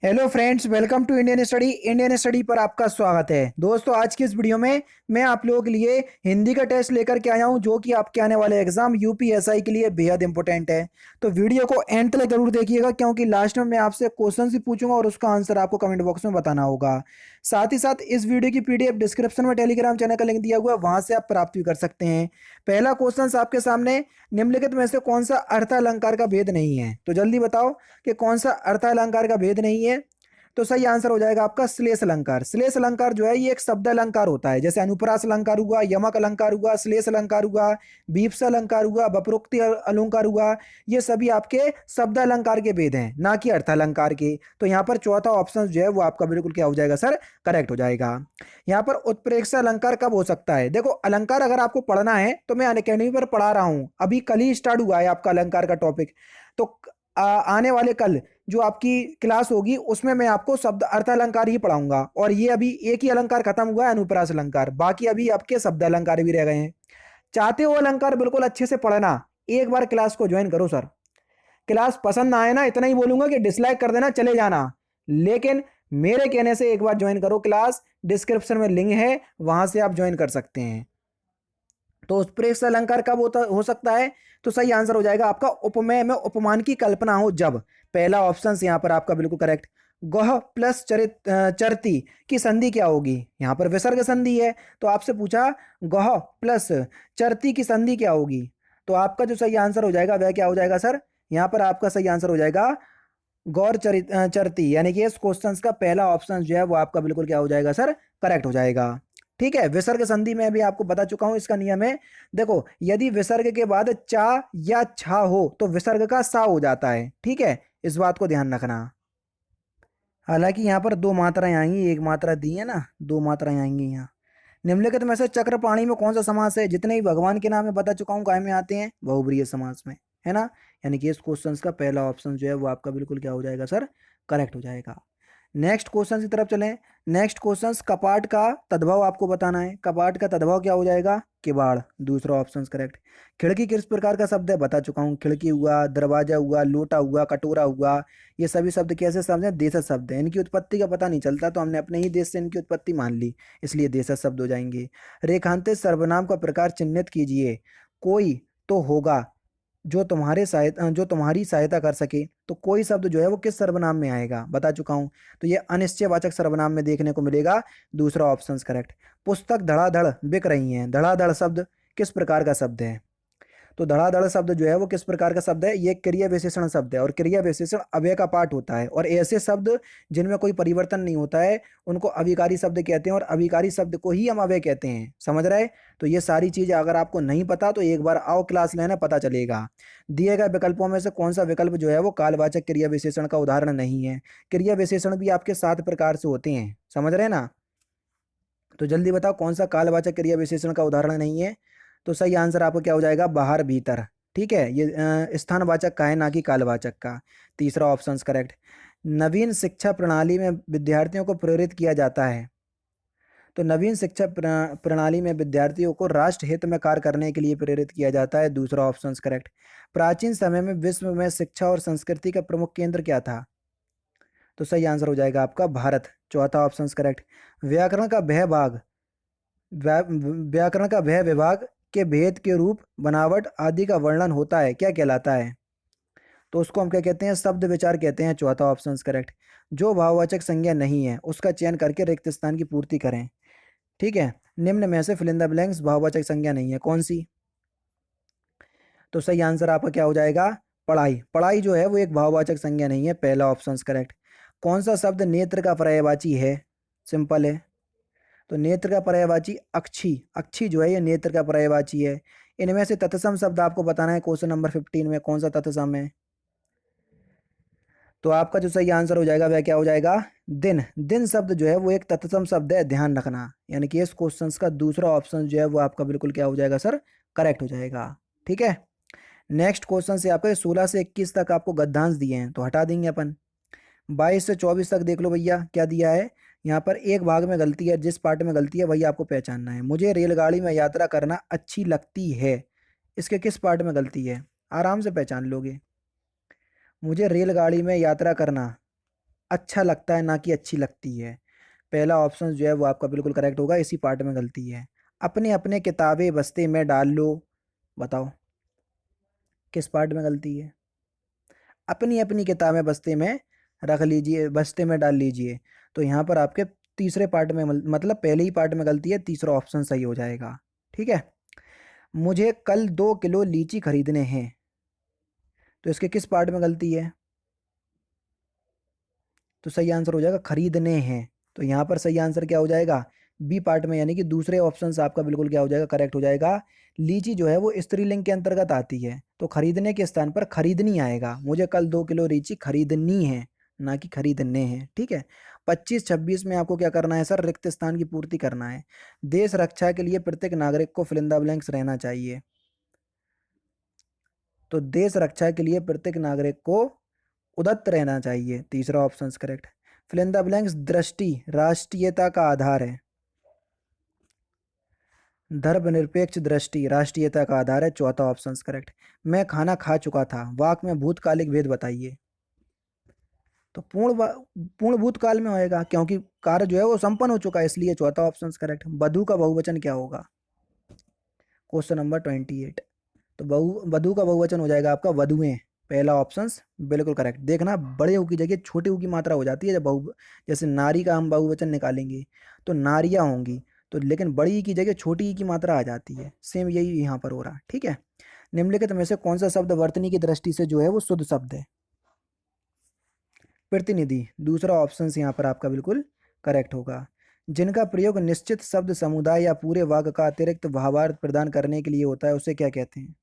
Hello friends, welcome to Indian study पर आपका स्वागत है। दोस्तों, आज की इस वीडियो में मैं आप लोगों के लिए हिंदी का टेस्ट लेकर के आया हूं, जो कि आपके आने वाले एग्जाम यूपीएसआई के लिए बेहद इंपॉर्टेंट है। तो वीडियो को एंड तक जरूर देखिएगा, क्योंकि लास्ट में मैं आपसे क्वेश्चन भी पूछूंगा और उसका आंसर आपको कमेंट बॉक्स में बताना होगा। साथ ही साथ इस वीडियो की पीडीएफ डिस्क्रिप्शन में टेलीग्राम चैनल का लिंक दिया हुआ है, वहां से आप प्राप्त भी कर सकते हैं। पहला क्वेश्चन आपके सामने, निम्नलिखित में से कौन सा अर्थालंकार का भेद नहीं है? तो जल्दी बताओ कि कौन सा अर्थालंकार का भेद नहीं है। तो सही आंसर हो जाएगा आपका श्लेष अलंकार। श्लेष अलंकार जो है ये एक शब्द अलंकार होता है, जैसे अनुप्रास अलंकार हुआ, यमक अलंकार हुआ, श्लेष अलंकार हुआ, बीप्स अलंकार हुआ, वक्रोक्ति अलंकार हुआ। ये सभी आपके शब्द अलंकार के भेद हैं, ना कि अर्थ अलंकार के। तो यहाँ पर चौथा ऑप्शन जो है वो आपका बिल्कुल क्या हो जाएगा सर? करेक्ट हो जाएगा। यहाँ पर उत्प्रेक्षा अलंकार कब हो सकता है? देखो, अलंकार अगर आपको पढ़ना है तो मैं अनअकैडमी पर पढ़ा रहा हूँ, अभी कल ही स्टार्ट हुआ है आपका अलंकार का टॉपिक। तो आने वाले कल जो आपकी क्लास होगी उसमें मैं आपको शब्द अर्थ अलंकार ही पढ़ाऊंगा। और ये अभी एक ही अलंकार खत्म हुआ है, अनुप्रास अलंकार, बाकी अभी आपके शब्द अलंकार भी रह गए हैं। चाहते हो अलंकार बिल्कुल अच्छे से पढ़ना, एक बार क्लास को ज्वाइन करो सर। क्लास पसंद ना आए ना, इतना ही बोलूंगा कि डिसलाइक कर देना, चले जाना। लेकिन मेरे कहने से एक बार ज्वाइन करो क्लास, डिस्क्रिप्शन में लिंक है, वहां से आप ज्वाइन कर सकते हैं। तो उत्प्रेक्ष अलंकार कब होता हो सकता है? तो सही आंसर हो जाएगा आपका उपमेय में उपमान की कल्पना हो जब। पहला ऑप्शन यहाँ पर आपका बिल्कुल करेक्ट। गह प्लस चरती की संधि क्या होगी? यहाँ पर विसर्ग संधि है, तो आपसे पूछा गह प्लस चरती की संधि क्या होगी? तो आपका जो सही आंसर हो जाएगा वह क्या हो जाएगा सर? यहाँ पर आपका सही आंसर हो जाएगा गौर चरती, यानी कि इस क्वेश्चन का पहला ऑप्शन जो है वो आपका बिल्कुल क्या हो जाएगा सर? करेक्ट हो जाएगा। ठीक है, विसर्ग संधि में भी आपको बता चुका हूं, इसका नियम है। देखो, यदि विसर्ग के बाद चा या छा हो तो विसर्ग का सा हो जाता है। ठीक है, इस बात को ध्यान रखना। हालांकि यहाँ पर दो मात्राएं आएंगी, एक मात्रा दी है ना, दो मात्राएं आएंगी यहाँ। निम्नलिखित में से चक्रपाणी में कौन सा समास है? जितने भी भगवान के नाम में बता चुका हूँ काय में आते हैं? बहुब्रीहि समास में, है ना। यानी कि इस क्वेश्चन का पहला ऑप्शन जो है वो आपका बिल्कुल क्या हो जाएगा सर? करेक्ट हो जाएगा। नेक्स्ट क्वेश्चन की तरफ चलें। नेक्स्ट क्वेश्चन, कपाट का तद्भव आपको बताना है। कपाट का तद्भव क्या हो जाएगा? किवाड़, दूसरा ऑप्शन करेक्ट। खिड़की किस प्रकार का शब्द है? बता चुका हूँ, खिड़की हुआ, दरवाजा हुआ, लोटा हुआ, कटोरा हुआ। ये सभी शब्द कैसे शब्द हैं? देशज शब्द हैं। इनकी उत्पत्ति का पता नहीं चलता, तो हमने अपने ही देश से इनकी उत्पत्ति मान ली, इसलिए देशज शब्द हो जाएंगे। रेखांकित सर्वनाम का प्रकार चिन्हित कीजिए। कोई तो होगा जो तुम्हारी सहायता कर सके। तो कोई शब्द जो है वो किस सर्वनाम में आएगा? बता चुका हूं, तो ये अनिश्चयवाचक सर्वनाम में देखने को मिलेगा, दूसरा ऑप्शन करेक्ट। पुस्तक धड़ाधड़ बिक रही हैं। धड़ाधड़ शब्द किस प्रकार का शब्द है? तो धड़ाधड़ शब्द जो है वो किस प्रकार का शब्द है? ये क्रिया विशेषण शब्द है, और क्रिया विशेषण अव्यय का पार्ट होता है। और ऐसे शब्द जिनमें कोई परिवर्तन नहीं होता है उनको अभिकारी शब्द कहते हैं, और अभिकारी शब्द को ही हम अव्यय कहते हैं। समझ रहे? तो ये सारी चीजें अगर आपको नहीं पता तो एक बार आओ क्लास लेना, पता चलेगा। दिए गए विकल्पों में से कौन सा विकल्प जो है वो कालवाचक क्रिया विशेषण का उदाहरण नहीं है? क्रिया विशेषण भी आपके 7 प्रकार से होते हैं, समझ रहे ना। तो जल्दी बताओ कौन सा कालवाचक क्रिया विशेषण का उदाहरण नहीं है? तो सही आंसर आपको क्या हो जाएगा? बाहर भीतर। ठीक है, ये स्थानवाचक का है, ना कि कालवाचक का। तीसरा ऑप्शन करेक्ट। नवीन शिक्षा प्रणाली में विद्यार्थियों को प्रेरित किया जाता है। तो नवीन शिक्षा प्रणाली में विद्यार्थियों को राष्ट्र हित में कार्य करने के लिए प्रेरित किया जाता है, दूसरा ऑप्शन करेक्ट। प्राचीन समय में विश्व में शिक्षा और संस्कृति का प्रमुख केंद्र क्या था? तो सही आंसर हो जाएगा आपका भारत, चौथा ऑप्शन करेक्ट। व्याकरण का वह भाग व्याकरण का वह विभाग के भेद के रूप, बनावट आदि का वर्णन होता है, क्या कहलाता है? तो उसको हम क्या कहते हैं? शब्द विचार कहते हैं, चौथा ऑप्शन करेक्ट। जो भाववाचक संज्ञा नहीं है उसका चयन करके रिक्त स्थान की पूर्ति करें। ठीक है, निम्न में से फिल इन द ब्लैंक्स भाववाचक संज्ञा नहीं है, कौन सी? तो सही आंसर आपका क्या हो जाएगा? पढ़ाई। पढ़ाई जो है वो एक भाववाचक संज्ञा नहीं है, पहला ऑप्शन करेक्ट। कौन सा शब्द नेत्र का पर्यायवाची है? सिंपल है। तो नेत्र का पर्यायवाची अक्षी, अक्षी जो है ये नेत्र का पर्यायवाची है। इनमें से तत्सम शब्द आपको बताना है, क्वेश्चन नंबर 15 में कौन सा तत्सम है? तो आपका जो सही आंसर हो जाएगा वह क्या हो जाएगा? दिन। दिन शब्द जो है वो एक तत्सम शब्द है, ध्यान रखना। यानी कि इस क्वेश्चन का दूसरा ऑप्शन जो है वो आपका बिल्कुल क्या हो जाएगा सर? करेक्ट हो जाएगा। ठीक है, नेक्स्ट क्वेश्चन से आपका 16 से 21 तक आपको गद्यांश दिए हैं, तो हटा देंगे अपन। 22 से 24 तक देख लो भैया क्या दिया है। यहाँ पर एक भाग में गलती है, जिस पार्ट में गलती है वही आपको पहचानना है। मुझे रेलगाड़ी में यात्रा करना अच्छी लगती है, इसके किस पार्ट में गलती है? आराम से पहचान लोगे। मुझे रेलगाड़ी में यात्रा करना अच्छा लगता है ना कि अच्छी लगती है। पहला ऑप्शन जो है वो आपका बिल्कुल करेक्ट होगा, इसी पार्ट में गलती है। अपने अपने किताबें बस्ते में डाल लो, बताओ किस पार्ट में गलती है। अपनी अपनी किताबें बस्ते में रख लीजिए, बस्ते में डाल लीजिए। तो यहाँ पर आपके तीसरे पार्ट में मतलब पहले ही पार्ट में गलती है, तीसरा ऑप्शन सही हो जाएगा। ठीक है। मुझे कल 2 किलो लीची खरीदने हैं, तो इसके किस पार्ट में गलती है। तो सही आंसर हो जाएगा खरीदने हैं। तो यहाँ पर सही आंसर क्या हो जाएगा, बी पार्ट में, यानी कि दूसरे ऑप्शन से आपका बिल्कुल क्या हो जाएगा, करेक्ट हो जाएगा। लीची जो है वो स्त्रीलिंग के अंतर्गत आती है, तो खरीदने के स्थान पर खरीदनी आएगा। मुझे कल 2 किलो लीची खरीदनी है, ना कि खरीदने हैं। ठीक है। 25-26 में आपको क्या करना है सर, रिक्त स्थान की पूर्ति करना है। देश रक्षा के लिए प्रत्येक नागरिक को फिल इन द ब्लैंक्स रहना चाहिए। तो देश रक्षा के लिए प्रत्येक नागरिक को उदत्त रहना चाहिए, तीसरा option correct. Fill in the blanks, दृष्टि राष्ट्रीयता का आधार है। धर्मनिरपेक्ष दृष्टि राष्ट्रीयता का आधार है, चौथा ऑप्शन करेक्ट। मैं खाना खा चुका था, वाक्य में भूतकालिक भेद बताइए। तो पूर्ण भूतकाल में होएगा, क्योंकि कार्य जो है वो संपन्न हो चुका है, इसलिए चौथा ऑप्शन करेक्ट। वधु का बहुवचन क्या होगा, क्वेश्चन नंबर 28। तो वधु का बहुवचन हो जाएगा आपका वधुएं, पहला ऑप्शन बिल्कुल करेक्ट। देखना बड़े ऊ की जगह छोटे ऊ की मात्रा हो जाती है जब जैसे नारी का हम बहुवचन निकालेंगे तो नारियां होंगी, तो लेकिन बड़ी ई की जगह छोटी ई की मात्रा आ जाती है। सेम यही यहाँ पर हो रहा। ठीक है। निम्नलिखित में से कौन सा शब्द वर्तनी की दृष्टि से जो है वो शुद्ध शब्द है, प्रतिनिधि, दूसरा ऑप्शन यहाँ पर आपका बिल्कुल करेक्ट होगा। जिनका प्रयोग निश्चित शब्द समुदाय या पूरे वाक्य का अतिरिक्त भावार्थ प्रदान करने के लिए होता है उसे क्या कहते हैं,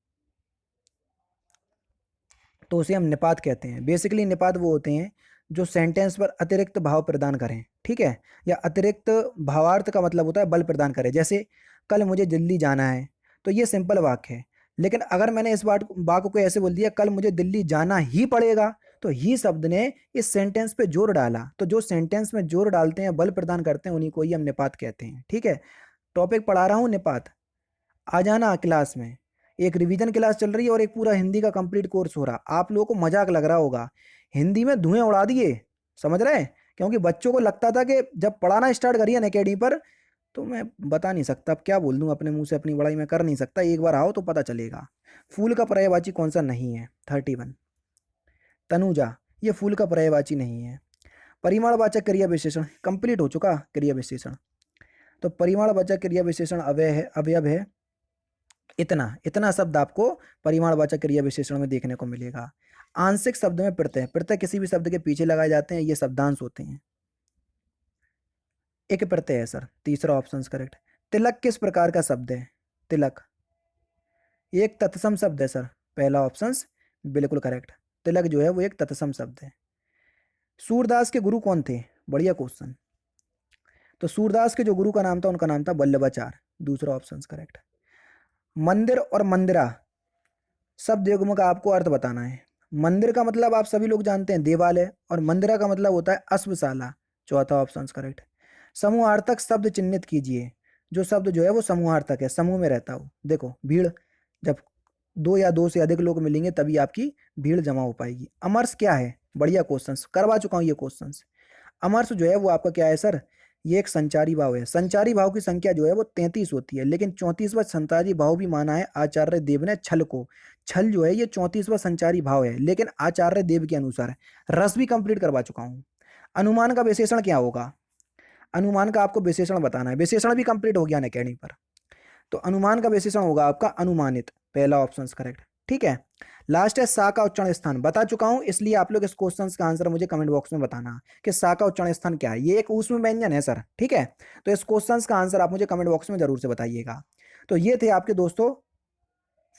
तो उसे हम निपात कहते हैं। बेसिकली निपात वो होते हैं जो सेंटेंस पर अतिरिक्त भाव प्रदान करें। ठीक है। या अतिरिक्त भावार्थ का मतलब होता है बल प्रदान करें। जैसे कल मुझे दिल्ली जाना है, तो ये सिंपल वाक्य है। लेकिन अगर मैंने इस वाक्य को ऐसे बोल दिया कल मुझे दिल्ली जाना ही पड़ेगा, तो ही शब्द ने इस सेंटेंस पे जोर डाला। तो जो सेंटेंस में जोर डालते हैं, बल प्रदान करते हैं, उन्हीं को ही हम निपात कहते हैं। ठीक है। टॉपिक पढ़ा रहा हूँ निपात, आ जाना क्लास में। एक रिवीजन क्लास चल रही है और एक पूरा हिंदी का कंप्लीट कोर्स हो रहा। आप लोगों को मजाक लग रहा होगा, हिंदी में धुएं उड़ा दिए, समझ रहे हैं। क्योंकि बच्चों को लगता था कि जब पढ़ाना स्टार्ट करिए ना अकेडमी पर, तो मैं बता नहीं सकता, अब क्या बोल दूं अपने मुंह से, अपनी बड़ाई मैं कर नहीं सकता। एक बार आओ तो पता चलेगा। फूल का पर्यायवाची कौन सा नहीं है, 31। तनुजा, ये फूल का पर्यायवाची नहीं है। परिमाणवाचक क्रिया विशेषण कंप्लीट हो चुका, क्रिया विशेषण। तो परिमाणवाचक क्रिया विशेषण अवयव है इतना। इतना शब्द आपको परिमाणवाचक क्रिया विशेषण में देखने को मिलेगा। आंशिक शब्द में प्रत्यय, प्रत्यय किसी भी शब्द के पीछे लगाए जाते हैं, ये शब्दांश होते हैं। एक प्रत्यय है सर, तीसरा ऑप्शन करेक्ट। तिलक किस प्रकार का शब्द है, तिलक एक तत्सम शब्द है सर, पहला ऑप्शन बिल्कुल करेक्ट। तिलक जो है वो एक तत्सम शब्द है। सूरदास के गुरु कौन थे, बढ़िया क्वेश्चन। तो सूरदास के जो गुरु का नाम था उनका नाम था वल्लभाचार्य, दूसरा ऑप्शन करेक्ट। मंदिर और मंदिरा शब्द युग्म का आपको अर्थ बताना है। मंदिर का मतलब आप सभी लोग जानते हैं देवालय, और मंदिरा का मतलब होता है अश्वशाला, चौथा ऑप्शन करेक्ट। समूहार्थक शब्द चिन्हित कीजिए, जो शब्द जो है वो समूहार्थक है, समूह में रहता हो। देखो भीड़, जब दो या दो से अधिक लोग मिलेंगे तभी आपकी भीड़ जमा हो पाएगी। अमरस क्या है, बढ़िया क्वेश्चन, करवा चुका हूँ ये क्वेश्चन। अमरस जो है वो आपका क्या है सर, ये एक संचारी भाव है। संचारी भाव की संख्या जो है वो 33 होती है, लेकिन 34वां संचारी भाव भी माना है आचार्य देव ने छल को। छल जो है ये 34वां संचारी भाव है, लेकिन आचार्य देव के अनुसार। रस भी कंप्लीट करवा चुका हूँ। अनुमान का विशेषण क्या होगा, अनुमान का आपको विशेषण बताना है। विशेषण भी कंप्लीट हो गया ना अकेडमी पर। तो अनुमान का विशेषण होगा आपका अनुमानित, पहला ऑप्शन करेक्ट। ठीक है। लास्ट है सा का उच्चारण स्थान, बता चुका हूं, इसलिए आप लोग इस क्वेश्चन का आंसर मुझे कमेंट बॉक्स में बताना कि सा का उच्चारण स्थान क्या है। ये एक ऊष्म व्यंजन है सर। ठीक है। तो इस क्वेश्चन का आंसर आप मुझे कमेंट बॉक्स में जरूर से बताइएगा। तो ये थे आपके दोस्तों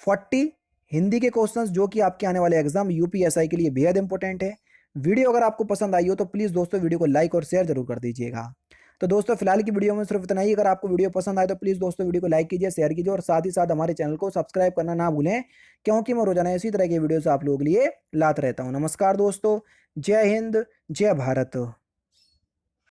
40 हिंदी के क्वेश्चंस, जो कि आपके आने वाले एग्जाम यूपीएसआई के लिए बेहद इंपॉर्टेंट है। वीडियो अगर आपको पसंद आई हो तो प्लीज़ दोस्तों वीडियो को लाइक और शेयर जरूर कर दीजिएगा। तो दोस्तों फिलहाल की वीडियो में सिर्फ इतना ही। अगर आपको वीडियो पसंद आए तो प्लीज़ दोस्तों वीडियो को लाइक कीजिए, शेयर कीजिए, और साथ ही साथ हमारे चैनल को सब्सक्राइब करना ना भूलें, क्योंकि मैं रोजाना इसी तरह के वीडियोस आप लोगों के लिए लाता रहता हूँ। नमस्कार दोस्तों, जय हिंद, जय भारत।